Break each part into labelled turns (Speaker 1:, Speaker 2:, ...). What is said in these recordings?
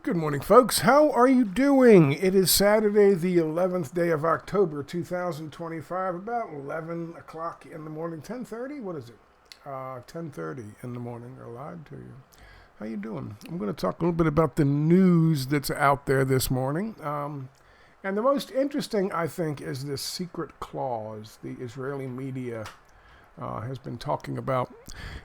Speaker 1: Good morning, folks. How are you doing? It is Saturday, the 11th day of October, 2025, about 11 o'clock in the morning. 10:30? What is it? 10:30 in the morning. I lied to you. How you doing? I'm going to talk a little bit about the news that's out there this morning. And the most interesting, I think, is this secret clause the Israeli media has been talking about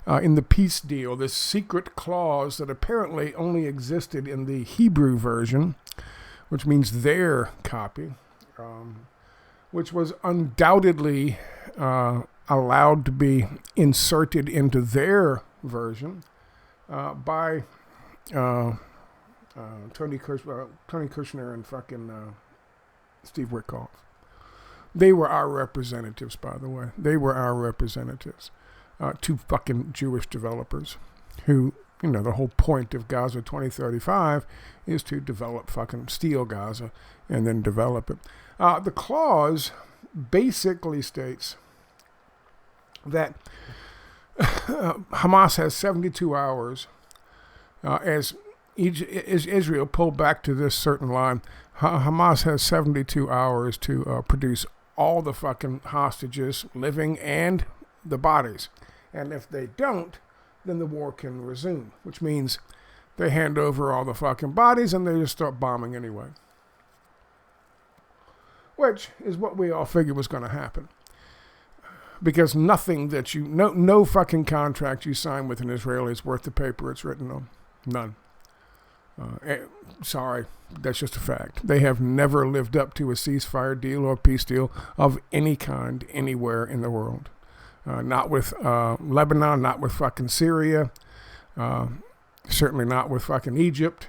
Speaker 1: in the peace deal, this secret clause that apparently only existed in the Hebrew version, which means their copy, which was undoubtedly allowed to be inserted into their version by Tony Kushner and fucking Steve Witkoff. They were our representatives, by the way. They were our representatives. Two fucking Jewish developers who, you know, the whole point of Gaza 2035 is to develop fucking steal Gaza and then develop it. The clause basically states that Hamas has 72 hours as Israel pulled back to this certain line. Hamas has 72 hours to produce all the fucking hostages, living and the bodies. And if they don't, then the war can resume, which means they hand over all the fucking bodies and they just start bombing anyway. Which is what we all figured was going to happen. Because nothing that no fucking contract you sign with an Israeli is worth the paper it's written on. None. Sorry, that's just a fact. They have never lived up to a ceasefire deal or peace deal of any kind anywhere in the world. Not with Lebanon, not with fucking Syria, certainly not with fucking Egypt,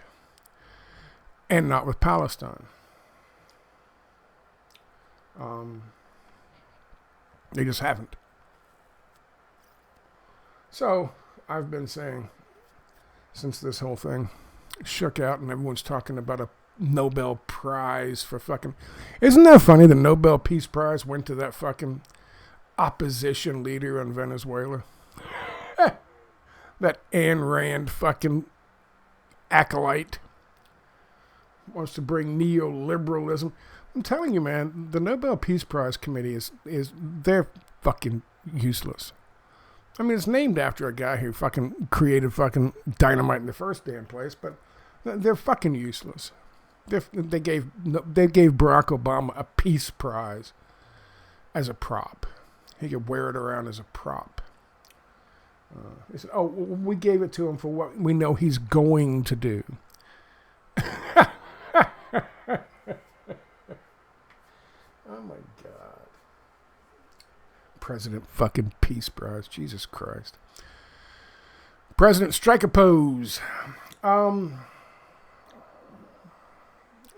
Speaker 1: and not with Palestine. They just haven't. So, I've been saying, since this whole thing shook out and everyone's talking about a Nobel Prize for fucking... Isn't that funny? The Nobel Peace Prize went to that fucking opposition leader in Venezuela. That Ayn Rand fucking acolyte wants to bring neoliberalism. I'm telling you, man, the Nobel Peace Prize committee they're fucking useless. I mean, it's named after a guy who fucking created fucking dynamite in the first damn place, but they're fucking useless. They gave Barack Obama a peace prize as a prop. He could wear it around as a prop. They said, "Oh, we gave it to him for what we know he's going to do." Oh my God. President fucking Peace Prize. Jesus Christ. President strike a pose.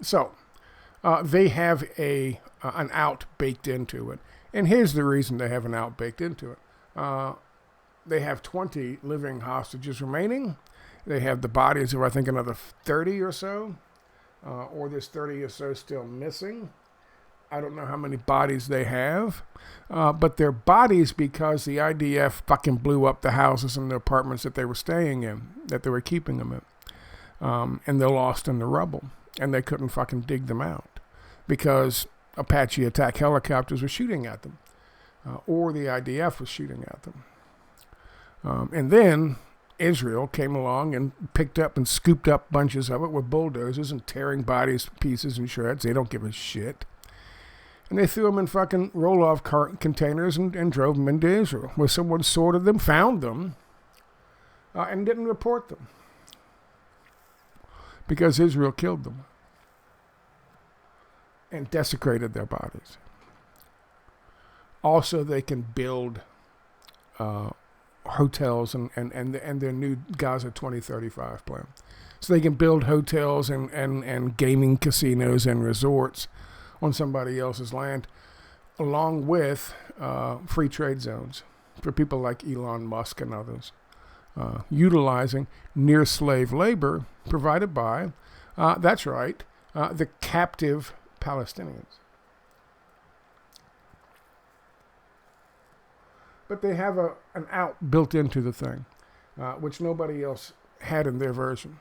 Speaker 1: So, they have an out baked into it. And here's the reason they have an out baked into it. They have 20 living hostages remaining. They have the bodies of, I think, another 30 or so. Or there's 30 or so still missing. I don't know how many bodies they have, but they're bodies because the IDF fucking blew up the houses and the apartments that they were staying in, that they were keeping them in. And they're lost in the rubble, and they couldn't fucking dig them out because Apache attack helicopters were shooting at them, or the IDF was shooting at them. And then Israel came along and picked up and scooped up bunches of it with bulldozers and tearing bodies to pieces and shreds. They don't give a shit. And they threw them in fucking roll-off containers and drove them into Israel, where someone sorted them, found them, and didn't report them. Because Israel killed them. And desecrated their bodies. Also, they can build hotels and their new Gaza 2035 plan. So they can build hotels and gaming casinos and resorts on somebody else's land, along with free trade zones for people like Elon Musk and others, utilizing near slave labor provided by, that's right, the captive Palestinians. But they have an out built into the thing, which nobody else had in their version.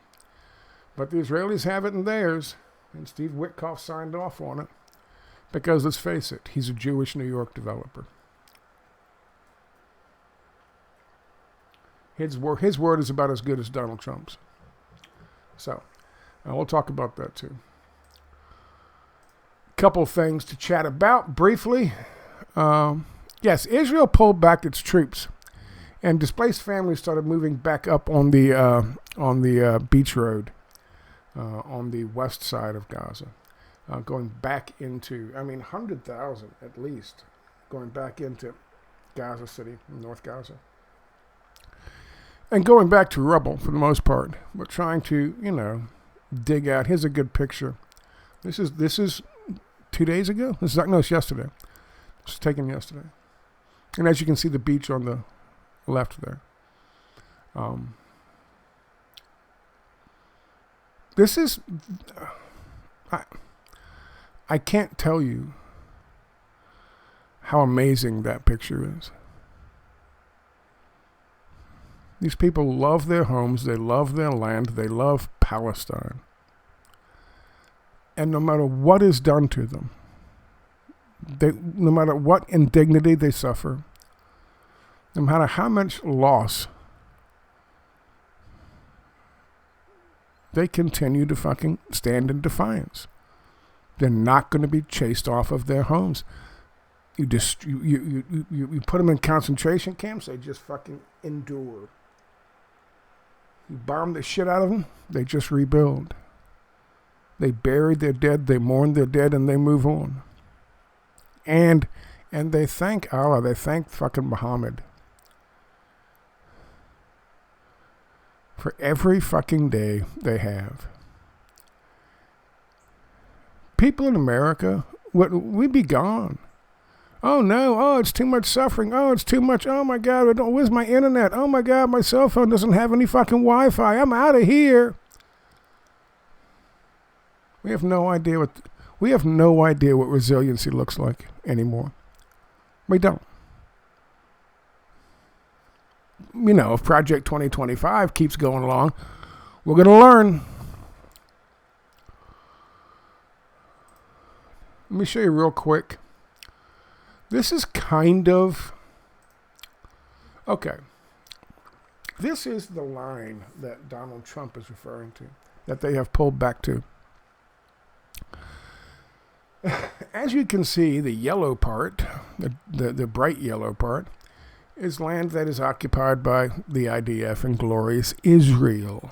Speaker 1: But the Israelis have it in theirs, and Steve Witkoff signed off on it. Because let's face it, he's a Jewish New York developer. His word is about as good as Donald Trump's. So, we'll talk about that too. Couple things to chat about briefly. Yes, Israel pulled back its troops, and displaced families started moving back up on the beach road on the west side of Gaza, going back into 100,000 at least, going back into Gaza City, North Gaza, and going back to rubble for the most part, but trying to dig out. Here's a good picture. This is 2 days ago. It's yesterday. It was taken yesterday. And as you can see, the beach on the left there. This is... I can't tell you how amazing that picture is. These people love their homes. They love their land. They love Palestine. And no matter what is done to them, no matter what indignity they suffer, no matter how much loss, they continue to fucking stand in defiance. They're not going to be chased off of their homes. You put them in concentration camps, they just fucking endure. You bomb the shit out of them, they just rebuild. They bury their dead, they mourn their dead, and they move on. And they thank Allah, they thank fucking Muhammad for every fucking day they have. People in America, we'd be gone. Oh no, oh it's too much suffering, oh it's too much, oh my God, where's my internet? Oh my God, my cell phone doesn't have any fucking Wi-Fi, I'm out of here. We have no idea what resiliency looks like anymore. We don't. If Project 2025 keeps going along, we're going to learn. Let me show you real quick. This is okay. This is the line that Donald Trump is referring to, that they have pulled back to. As you can see, the yellow part, the bright yellow part, is land that is occupied by the IDF and glorious Israel.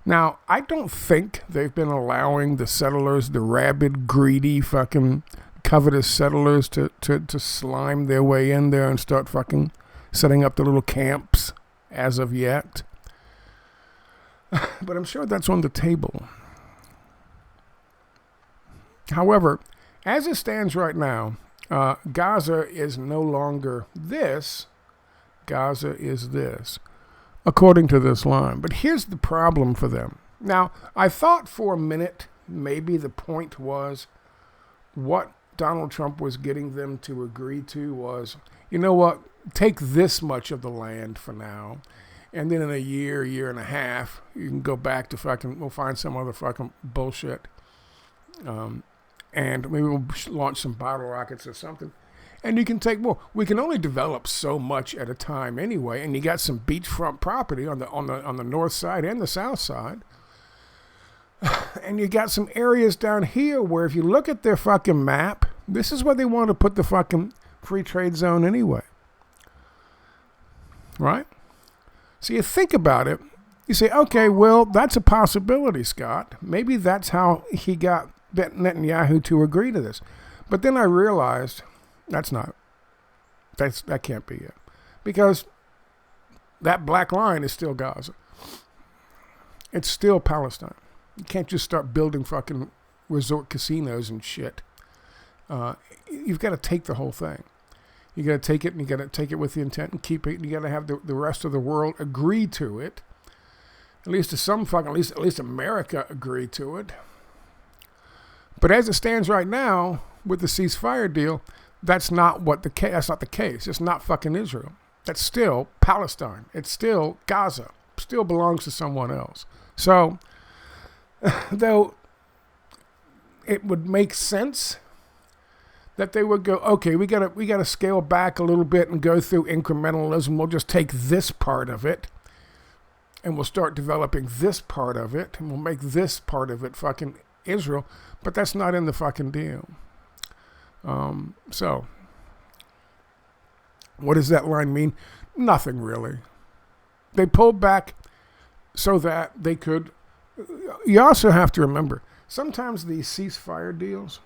Speaker 1: Now, I don't think they've been allowing the settlers, the rabid, greedy, fucking covetous settlers to slime their way in there and start fucking setting up the little camps as of yet. But I'm sure that's on the table. However, as it stands right now, Gaza is no longer this. Gaza is this, according to this line. But here's the problem for them. Now, I thought for a minute maybe the point was what Donald Trump was getting them to agree to was, you know what, take this much of the land for now, and then in a year and a half, you can go back to we'll find some other fucking bullshit. And maybe we'll launch some bottle rockets or something. And you can take more. We can only develop so much at a time anyway. And you got some beachfront property on the north side and the south side. And you got some areas down here where if you look at their fucking map, this is where they want to put the fucking free trade zone anyway. Right? So you think about it. You say, okay, well, that's a possibility, Scott. Maybe that's how he got Netanyahu to agree to this. But then I realized that can't be it. Because that black line is still Gaza. It's still Palestine. You can't just start building fucking resort casinos and shit. You've got to take the whole thing. You got to take it, and you got to take it with the intent and keep it. And you got to have the rest of the world agree to it. At least America agree to it. But as it stands right now, with the ceasefire deal, that's not the case. It's not fucking Israel. That's still Palestine. It's still Gaza. Still belongs to someone else. So Though it would make sense that they would go, okay, we gotta scale back a little bit and go through incrementalism. We'll just take this part of it and we'll start developing this part of it and we'll make this part of it fucking Israel. But that's not in the fucking deal. So what does that line mean? Nothing really. They pulled back so that they could. You also have to remember, sometimes these ceasefire deals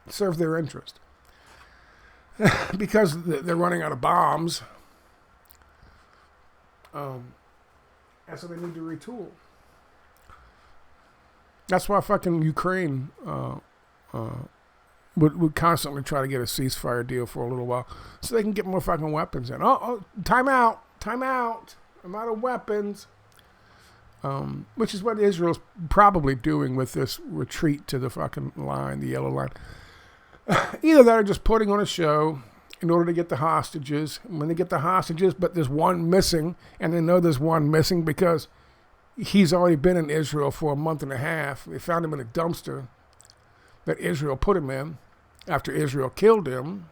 Speaker 1: serve their interest because they're running out of bombs, and so they need to retool. That's why fucking Ukraine would constantly try to get a ceasefire deal for a little while so they can get more fucking weapons in. Oh, time out. I'm out of weapons. Which is what Israel's probably doing with this retreat to the fucking line, the yellow line. Either that or just putting on a show in order to get the hostages. When they get the hostages, but there's one missing, and they know there's one missing because he's already been in Israel for a month and a half. They found him in a dumpster that Israel put him in after Israel killed him.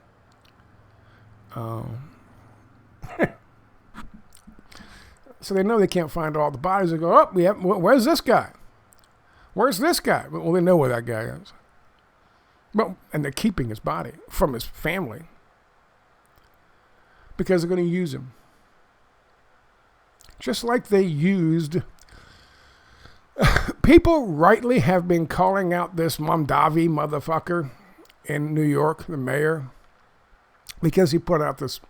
Speaker 1: So they know they can't find all the bodies. They go, where's this guy? Where's this guy? Well, they know where that guy is. Well, and they're keeping his body from his family because they're going to use him. Just like they used... People rightly have been calling out this Mondavi motherfucker in New York, the mayor, because he put out this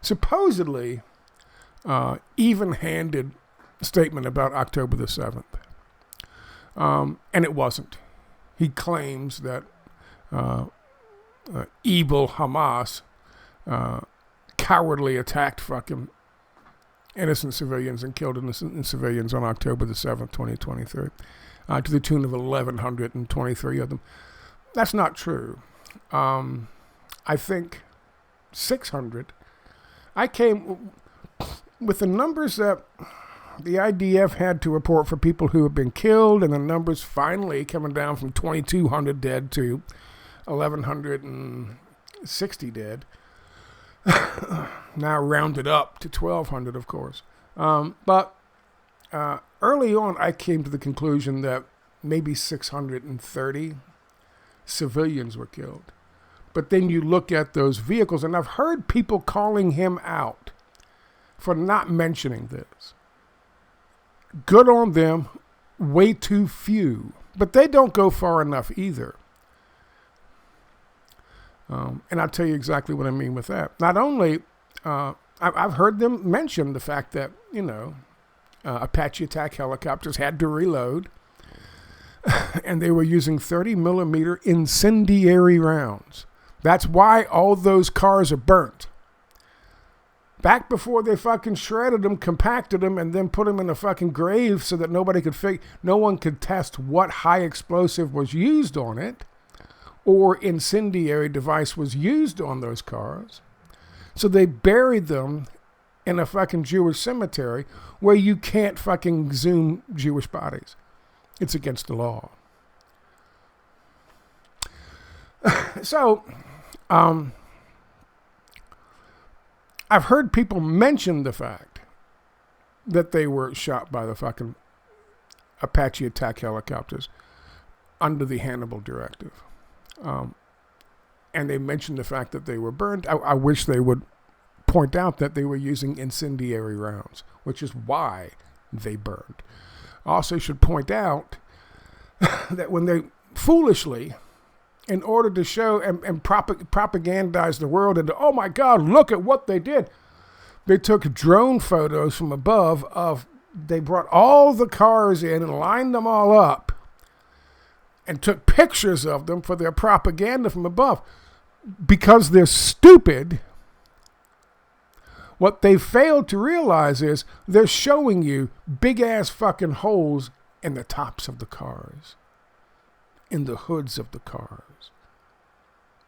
Speaker 1: supposedly even-handed statement about October the 7th. And it wasn't. He claims that evil Hamas cowardly attacked fucking innocent civilians and killed innocent civilians on October the 7th, 2023, to the tune of 1,123 of them. That's not true. I think 600. I came with the numbers that the IDF had to report for people who have been killed, and the numbers finally coming down from 2,200 dead to 1,160 dead. Now rounded up to 1,200, of course. But early on, I came to the conclusion that maybe 630 civilians were killed. But then you look at those vehicles, and I've heard people calling him out for not mentioning this. Good on them, way too few. But they don't go far enough either. And I'll tell you exactly what I mean with that. Not only, I've heard them mention the fact that, Apache attack helicopters had to reload, and they were using 30 millimeter incendiary rounds. That's why all those cars are burnt. Back before they fucking shredded them, compacted them, and then put them in a fucking grave so that no one could test what high explosive was used on it, or incendiary device was used on those cars. So they buried them in a fucking Jewish cemetery where you can't fucking exhume Jewish bodies. It's against the law. So, I've heard people mention the fact that they were shot by the fucking Apache attack helicopters under the Hannibal Directive. And they mentioned the fact that they were burned. I wish they would point out that they were using incendiary rounds, which is why they burned. Also should point out that when they foolishly, in order to show and propagandize the world into, oh my God, look at what they did. They took drone photos from above they brought all the cars in and lined them all up and took pictures of them for their propaganda from above. Because they're stupid, what they failed to realize is they're showing you big-ass fucking holes in the tops of the cars, in the hoods of the cars.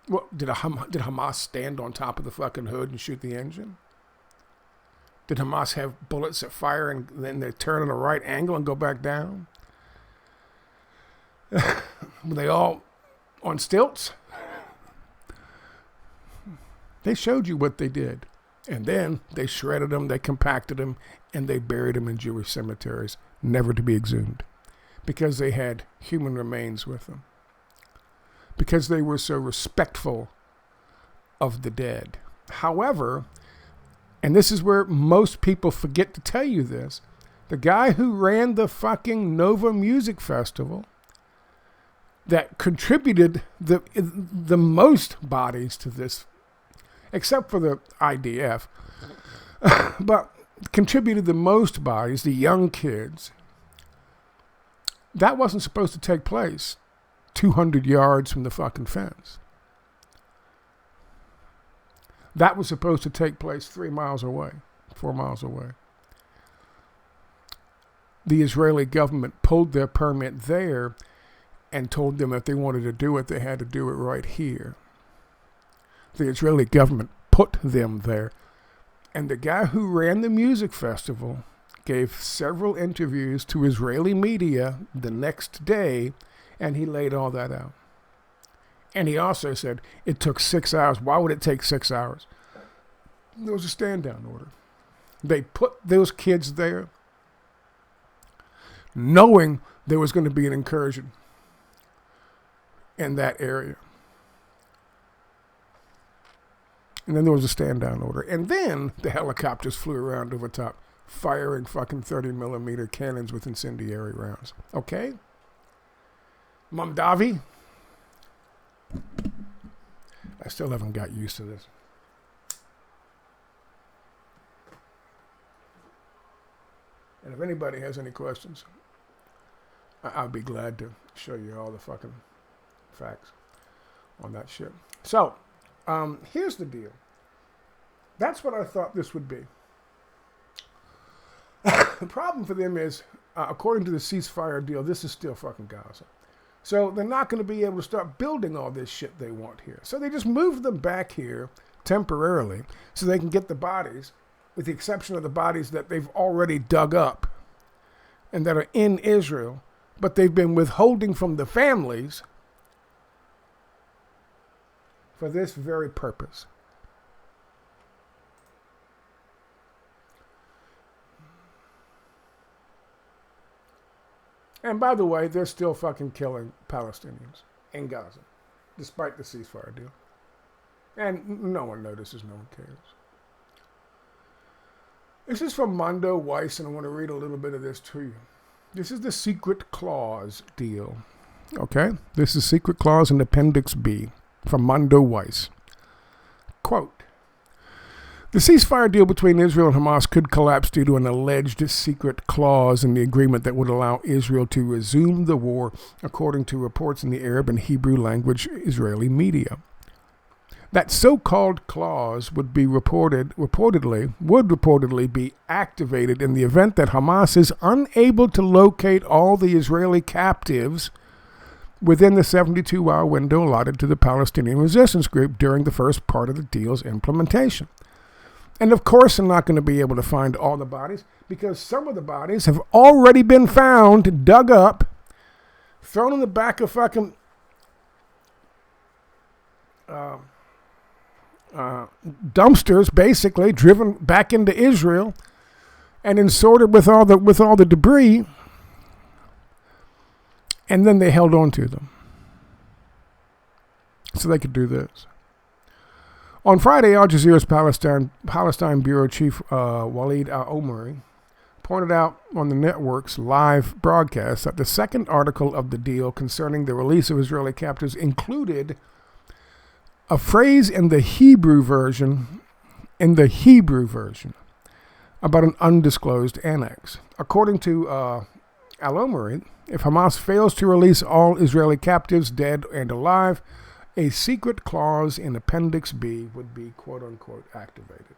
Speaker 1: Well, did Hamas stand on top of the fucking hood and shoot the engine? Did Hamas have bullets that fire and then they turn on a right angle and go back down? Were they all on stilts? They showed you what they did. And then they shredded them, they compacted them, and they buried them in Jewish cemeteries, never to be exhumed. Because they had human remains with them. Because they were so respectful of the dead. However, and this is where most people forget to tell you this, the guy who ran the fucking Nova Music Festival that contributed the most bodies to this, except for the IDF, but contributed the most bodies, the young kids, that wasn't supposed to take place 200 yards from the fucking fence. That was supposed to take place 3 miles away, 4 miles away. The Israeli government pulled their permit there and told them if they wanted to do it, they had to do it right here. The Israeli government put them there. And the guy who ran the music festival gave several interviews to Israeli media the next day, and he laid all that out. And he also said it took 6 hours. Why would it take 6 hours? There was a stand-down order. They put those kids there knowing there was going to be an incursion in that area. And then there was a stand-down order. And then the helicopters flew around over top, firing fucking 30-millimeter cannons with incendiary rounds. Okay? Mamdavi? I still haven't got used to this. And if anybody has any questions, I'll be glad to show you all the fucking facts on that shit. So, here's the deal. That's what I thought this would be. The problem for them is, according to the ceasefire deal, this is still fucking Gaza. So they're not going to be able to start building all this shit they want here. So they just move them back here temporarily so they can get the bodies, with the exception of the bodies that they've already dug up and that are in Israel, but they've been withholding from the families for this very purpose. And by the way, they're still fucking killing Palestinians in Gaza, despite the ceasefire deal. And no one notices, no one cares. This is from Mondo Weiss, and I want to read a little bit of this to you. This is the secret clause deal. Okay? This is secret clause in Appendix B from Mondo Weiss. Quote, the ceasefire deal between Israel and Hamas could collapse due to an alleged secret clause in the agreement that would allow Israel to resume the war, according to reports in the Arab and Hebrew language Israeli media. That so-called clause would reportedly be activated in the event that Hamas is unable to locate all the Israeli captives within the 72-hour window allotted to the Palestinian resistance group during the first part of the deal's implementation. And of course, they're not going to be able to find all the bodies because some of the bodies have already been found, dug up, thrown in the back of fucking dumpsters, basically driven back into Israel, and then sorted with all the debris, and then they held on to them so they could do this. On Friday, Al Jazeera's Palestine Bureau Chief Walid al-Omari pointed out on the network's live broadcast that the second article of the deal concerning the release of Israeli captives included a phrase in the Hebrew version about an undisclosed annex. According to al-Omari, if Hamas fails to release all Israeli captives, dead and alive, a secret clause in Appendix B would be quote-unquote activated.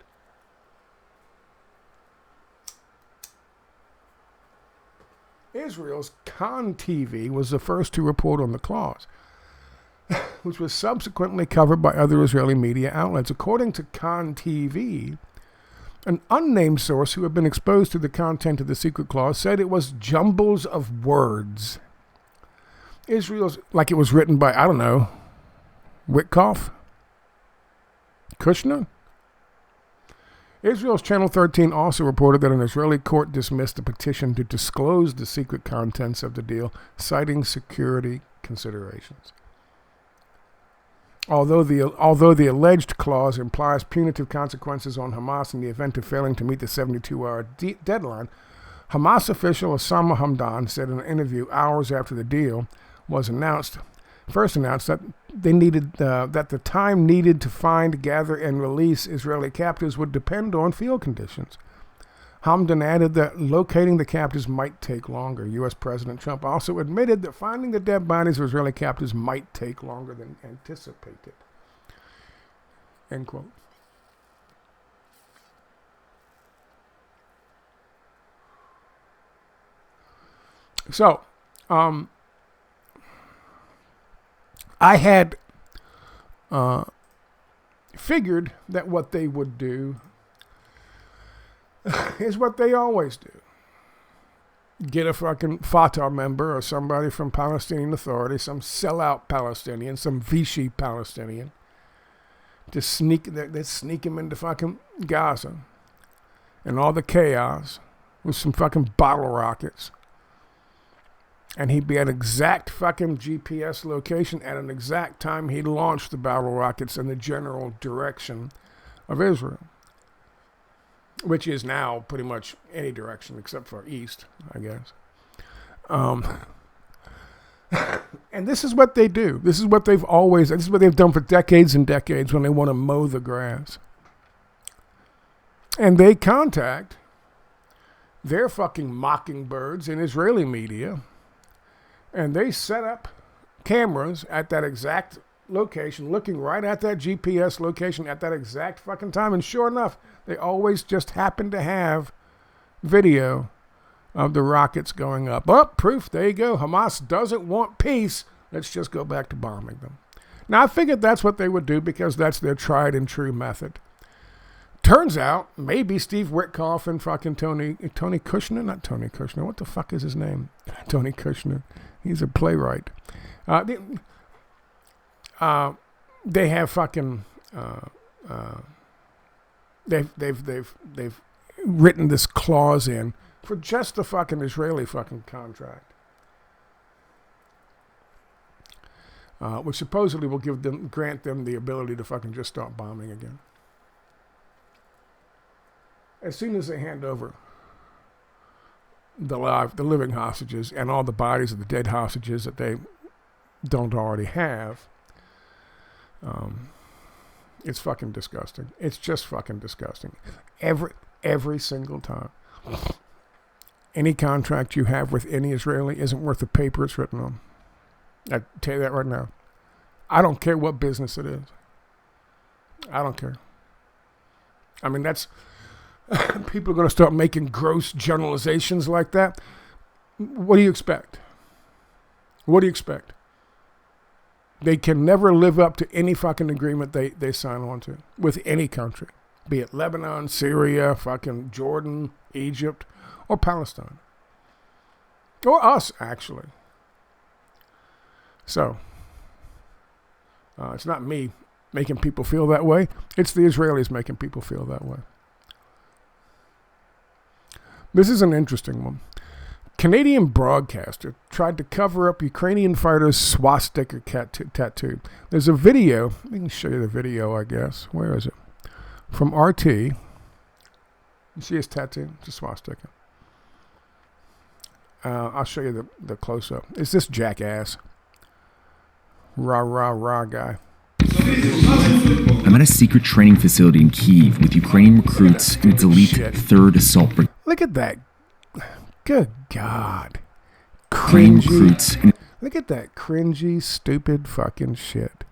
Speaker 1: Israel's Khan TV was the first to report on the clause, which was subsequently covered by other Israeli media outlets. According to Khan TV, an unnamed source who had been exposed to the content of the secret clause said it was jumbles of words Israel's, like it was written by, I don't know, Witkoff? Kushner? Israel's Channel 13 also reported that an Israeli court dismissed a petition to disclose the secret contents of the deal, citing security considerations. Although the alleged clause implies punitive consequences on Hamas in the event of failing to meet the 72-hour deadline, Hamas official Osama Hamdan said in an interview hours after the deal was first announced that that the time needed to find, gather, and release Israeli captives would depend on field conditions. Hamdan added that locating the captives might take longer. U.S. President Trump also admitted that finding the dead bodies of Israeli captives might take longer than anticipated. End quote. So, I had figured that what they would do is what they always do. Get a fucking Fatah member or somebody from Palestinian Authority, some sellout Palestinian, some Vichy Palestinian, to sneak him into fucking Gaza and all the chaos with some fucking bottle rockets. And he'd be at exact fucking GPS location at an exact time he launched the battle rockets in the general direction of Israel, which is now pretty much any direction except for east, I guess. And this is what they do. This is what they've done for decades and decades when they want to mow the grass. And they contact their fucking mockingbirds in Israeli media, and they set up cameras at that exact location, looking right at that GPS location at that exact fucking time. And sure enough, they always just happen to have video of the rockets going up. Oh, proof, there you go. Hamas doesn't want peace. Let's just go back to bombing them. Now, I figured that's what they would do because that's their tried and true method. Turns out, maybe Steve Witkoff and fucking Tony Kushner, not Tony Kushner, what the fuck is his name? Tony Kushner. He's a playwright. They have fucking they've written this clause in for just the fucking Israeli fucking contract, which supposedly will grant them the ability to fucking just start bombing again as soon as they hand over the living hostages and all the bodies of the dead hostages that they don't already have. It's fucking disgusting. It's just fucking disgusting. Every single time. Any contract you have with any Israeli isn't worth the paper it's written on. I tell you that right now. I don't care what business it is. I don't care. I mean, that's... people are going to start making gross generalizations like that. What do you expect? What do you expect? They can never live up to any fucking agreement they sign on to with any country, be it Lebanon, Syria, fucking Jordan, Egypt, or Palestine. Or us, actually. So, it's not me making people feel that way. It's the Israelis making people feel that way. This is an interesting one. Canadian broadcaster tried to cover up Ukrainian fighters' swastika tattoo. There's a video. We can show you the video, I guess. Where is it? From RT. You see his tattoo? It's a swastika. I'll show you the close-up. It's this jackass. Rah guy.
Speaker 2: I'm at a secret training facility in Kyiv with Ukrainian recruits in its elite 3rd Assault Brigade.
Speaker 1: Look at that. Good God.
Speaker 2: Recruits.
Speaker 1: Look at that cringy, stupid fucking shit.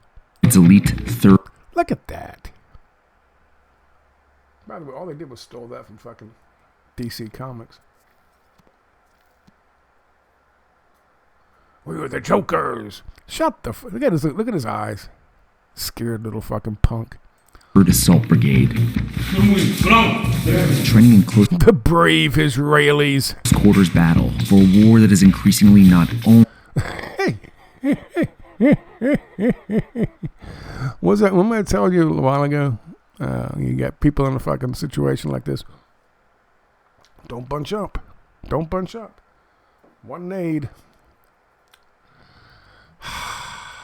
Speaker 2: It's elite 3rd.
Speaker 1: Look at that. By the way, all they did was stole that from fucking DC Comics. We were the Jokers. Shut the look at his eyes. Scared little fucking punk.
Speaker 2: 3rd Assault Brigade. Training in close...
Speaker 1: The brave Israelis.
Speaker 2: Quarters battle for a war that is increasingly not only...
Speaker 1: Hey, Was that? What am I telling you a while ago? You got people in a fucking situation like this. Don't bunch up. Don't bunch up. One nade.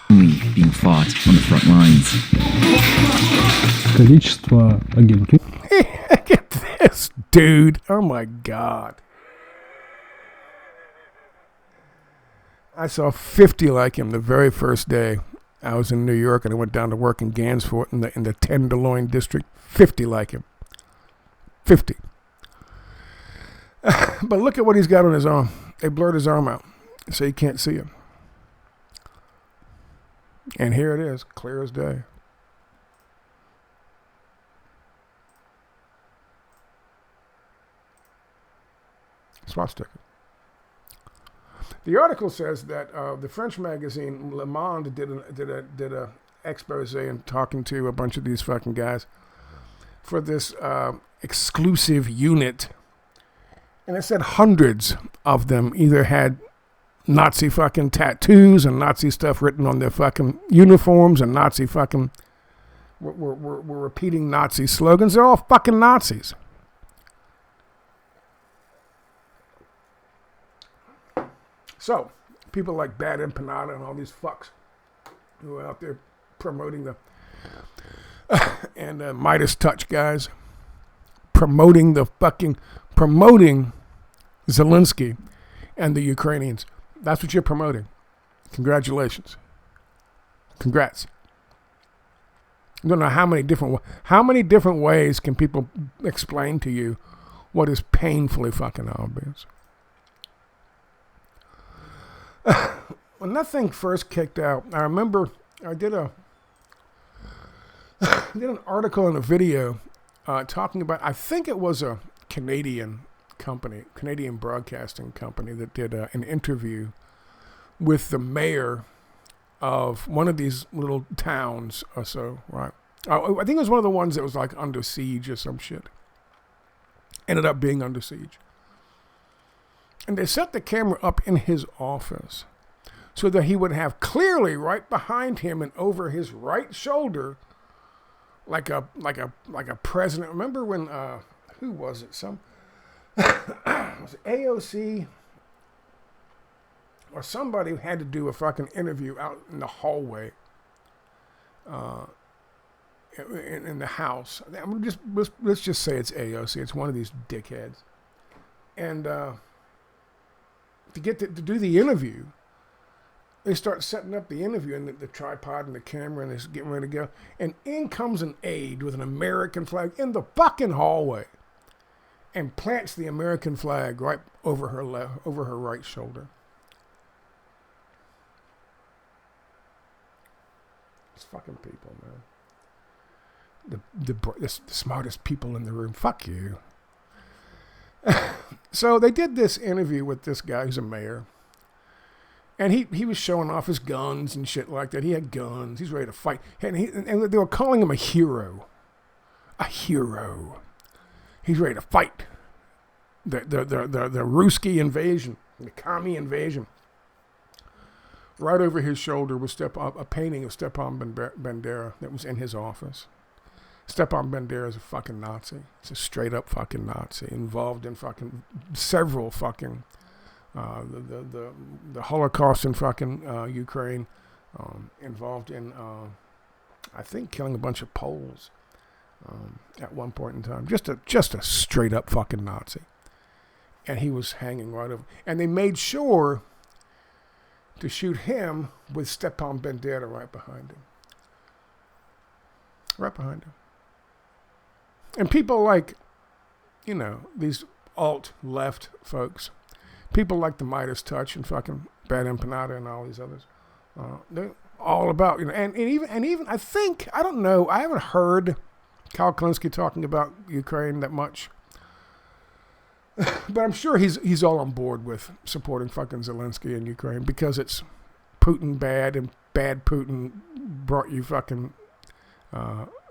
Speaker 2: Being fought on the front lines.
Speaker 3: Количество агентур.
Speaker 1: Get this, dude. Oh my God. I saw 50 like him the very first day I was in New York, and I went down to work in Gansevoort in the Tenderloin district. 50 like him. 50. But look at what he's got on his arm. They blurred his arm out so you can't see him. And here it is, clear as day. Swastika. The article says that the French magazine Le Monde did a expose and talking to a bunch of these fucking guys for this exclusive unit, and it said hundreds of them either had Nazi fucking tattoos and Nazi stuff written on their fucking uniforms, and Nazi fucking were repeating Nazi slogans. They're all fucking Nazis. So, people like Bad Empanada and all these fucks who are out there promoting the and Midas Touch guys promoting Zelensky and the Ukrainians. That's what you're promoting. Congratulations. Congrats. I don't know how many different ways can people explain to you what is painfully fucking obvious. When that thing first kicked out, I remember I did an article and a video talking about, I think it was a Canadian broadcasting company that did an interview with the mayor of one of these little towns or so, right? I think it was one of the ones that was like under siege or some shit. Ended up being under siege. And they set the camera up in his office so that he would have clearly right behind him and over his right shoulder, like a president. Remember when who was it? Was it AOC or somebody had to do a fucking interview out in the hallway in the house. Let's just say it's AOC. It's one of these dickheads. And to get to do the interview, they start setting up the interview and the tripod and the camera, and they're getting ready to go. And in comes an aide with an American flag in the fucking hallway and plants the American flag right over her right shoulder. It's fucking people, man. The smartest people in the room. Fuck you. So they did this interview with this guy who's a mayor. And he was showing off his guns and shit like that. He had guns. He's ready to fight. And they were calling him a hero. A hero. He's ready to fight the Rusky invasion, the commie invasion. Right over his shoulder was a painting of Stepan Bandera that was in his office. Stepan Bandera is a fucking Nazi. It's a straight up fucking Nazi involved in fucking several fucking the Holocaust in fucking Ukraine, involved in I think killing a bunch of Poles at one point in time. Just a straight up fucking Nazi. And he was hanging right over. And they made sure to shoot him with Stepan Bandera right behind him. Right behind him. And people like, these alt-left folks, people like the Midas Touch and fucking Bad Empanada and all these others, they're all about, and even I think, I don't know, I haven't heard Kyle Klinsky talking about Ukraine that much, but I'm sure he's all on board with supporting fucking Zelensky in Ukraine because it's Putin bad, and bad Putin brought you fucking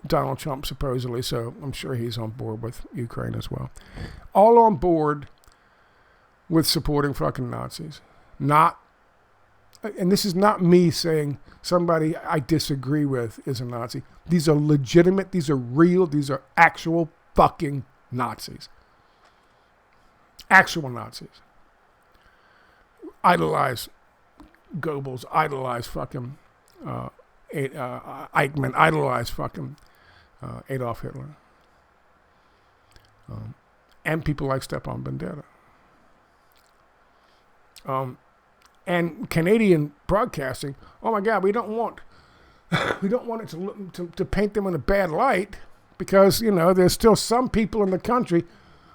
Speaker 1: Donald Trump supposedly, so I'm sure he's on board with Ukraine as well. All on board with supporting fucking Nazis. Not and this is not me saying somebody I disagree with is a Nazi. These are legitimate, these are real, these are actual fucking Nazis. Actual Nazis. Idolize Goebbels, idolize fucking Eichmann, idolize fucking Adolf Hitler. And people like Stepan Bandera. And Canadian broadcasting, oh my God, we don't want it to paint them in a bad light, because, you know, there's still some people in the country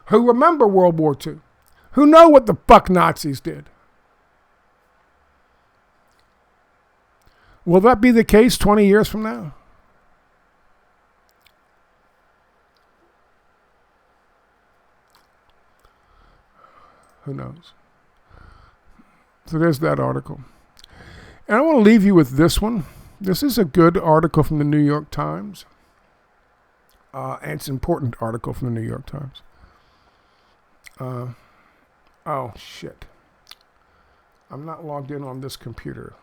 Speaker 1: who remember World War II, who know what the fuck Nazis did. Will that be the case 20 years from now? Who knows? So there's that article. And I want to leave you with this one. This is a good article from the New York Times. And it's an important article from the New York Times. Oh, shit. I'm not logged in on this computer.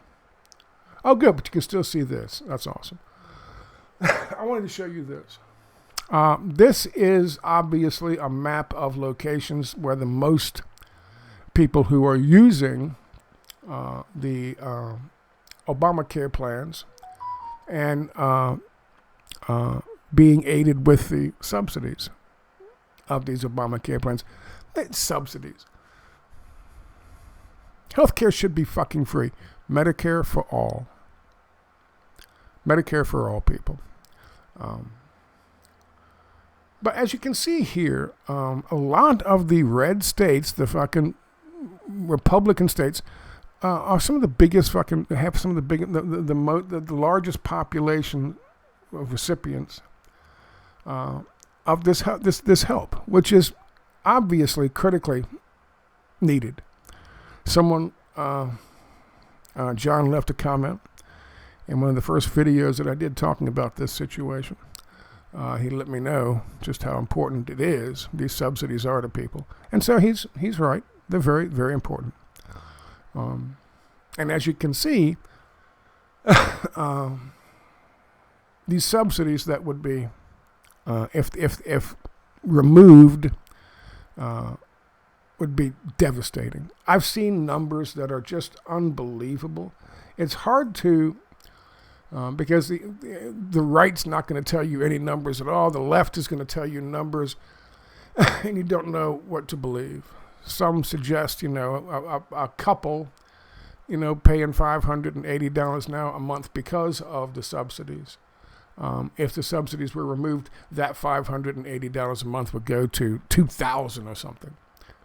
Speaker 1: Oh, good, but you can still see this. That's awesome. I wanted to show you this. This is obviously a map of locations where the most people who are using the Obamacare plans and being aided with the subsidies of these Obamacare plans. Subsidies. Healthcare should be fucking free. Medicare for all. Medicare for all people. But as you can see here, a lot of the red states, the fucking Republican states, are some of the biggest fucking, have some of the big, the largest population of recipients of this help, which is obviously critically needed. Someone, John left a comment in one of the first videos that I did talking about this situation. He let me know just how important it is, these subsidies are to people. And so he's right. They're very, very important. And as you can see, these subsidies that would be, if removed, would be devastating. I've seen numbers that are just unbelievable. It's hard to, because the right's not going to tell you any numbers at all. The left is going to tell you numbers, and you don't know what to believe. Some suggest, a couple, paying $580 now a month because of the subsidies. If the subsidies were removed, that $580 a month would go to $2,000 or something.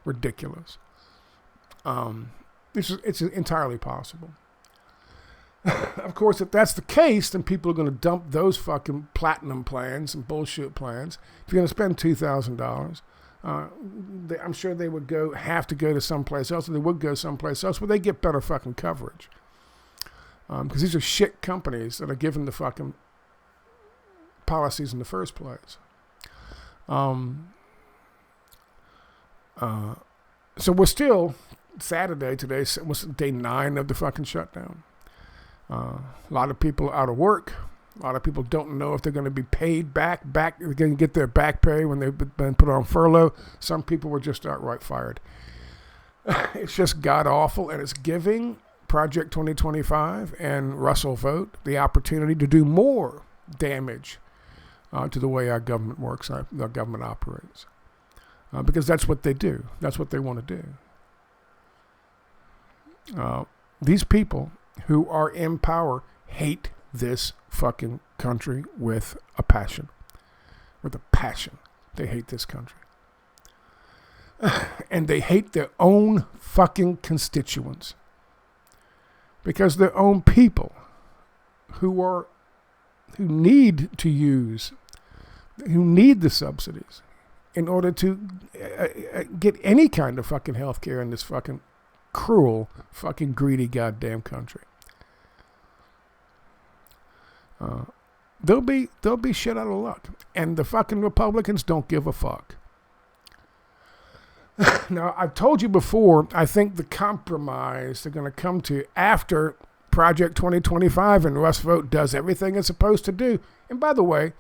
Speaker 1: Ridiculous. It's entirely possible. Of course, if that's the case, then people are going to dump those fucking platinum plans and bullshit plans. If you're going to spend $2,000, I'm sure they would have to go to someplace else, or they would go someplace else where they get better fucking coverage. Because these are shit companies that are given the fucking policies in the first place. So we're still, Saturday today was day 9 of the fucking shutdown. A lot of people are out of work. A lot of people don't know if they're going to be paid back. They're going to get their back pay when they've been put on furlough. Some people were just outright fired. It's just god awful, and it's giving Project 2025 and Russell Vote the opportunity to do more damage to the way our government works, our government operates. Because that's what they do. That's what they want to do. These people who are in power hate this fucking country with a passion. With a passion. They hate this country. And they hate their own fucking constituents. Because their own people who need the subsidies in order to get any kind of fucking health care in this fucking cruel, fucking greedy goddamn country. They'll be shit out of luck. And the fucking Republicans don't give a fuck. Now, I've told you before, I think the compromise they're going to come to after Project 2025 and Russ Vote does everything it's supposed to do. And by the way,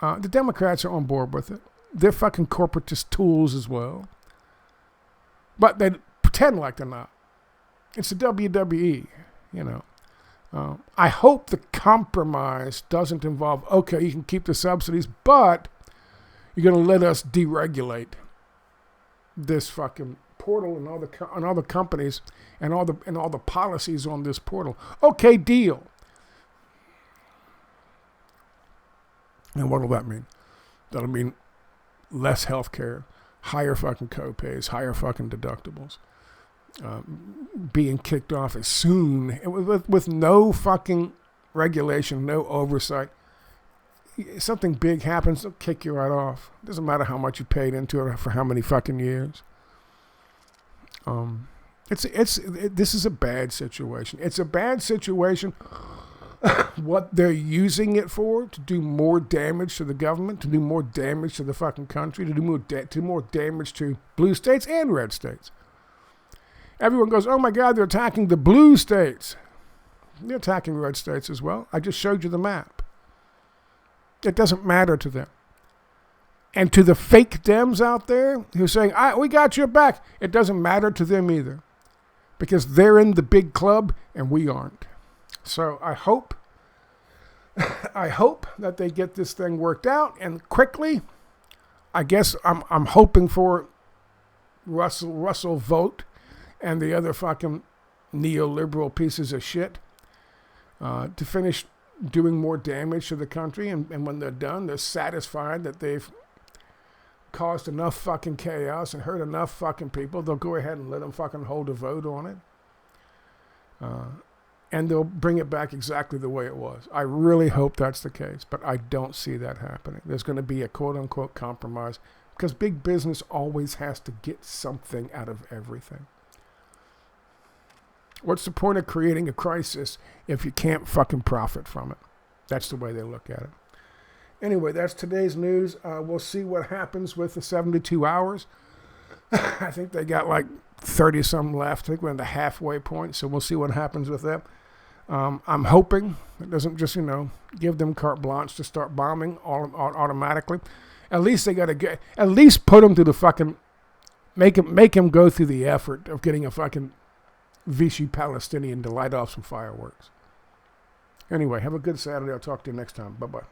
Speaker 1: the Democrats are on board with it. They're fucking corporatist tools as well. But they pretend like they're not. It's the WWE, you know. I hope the compromise doesn't involve, okay, you can keep the subsidies, but you're going to let us deregulate this fucking portal and all the companies and all the policies on this portal. Okay, deal. And what will that mean? That'll mean less health care, higher fucking co-pays, higher fucking deductibles, being kicked off as soon, with no fucking regulation, no oversight. Something big happens, they'll kick you right off. Doesn't matter how much you paid into it for how many fucking years. This is a bad situation. It's a bad situation. What they're using it for, to do more damage to the government, to do more damage to the fucking country, to do more damage to blue states and red states. Everyone goes, oh my God, they're attacking the blue states. They're attacking red states as well. I just showed you the map. It doesn't matter to them. And to the fake Dems out there who are saying, we got your back, it doesn't matter to them either. Because they're in the big club and we aren't. So I hope that they get this thing worked out and quickly. I guess I'm hoping for Russell Vote and the other fucking neoliberal pieces of shit to finish doing more damage to the country. And when they're done, they're satisfied that they've caused enough fucking chaos and hurt enough fucking people. They'll go ahead and let them fucking hold a vote on it. And they'll bring it back exactly the way it was. I really hope that's the case, but I don't see that happening. There's going to be a quote-unquote compromise because big business always has to get something out of everything. What's the point of creating a crisis if you can't fucking profit from it? That's the way they look at it. Anyway, that's today's news. We'll see what happens with the 72 hours. I think they got like 30-some left. I think we're in the halfway point, so we'll see what happens with that. I'm hoping it doesn't just, give them carte blanche to start bombing automatically. At least they got to at least put them through the fucking, make him go through the effort of getting a fucking Vichy Palestinian to light off some fireworks. Anyway, have a good Saturday. I'll talk to you next time. Bye-bye.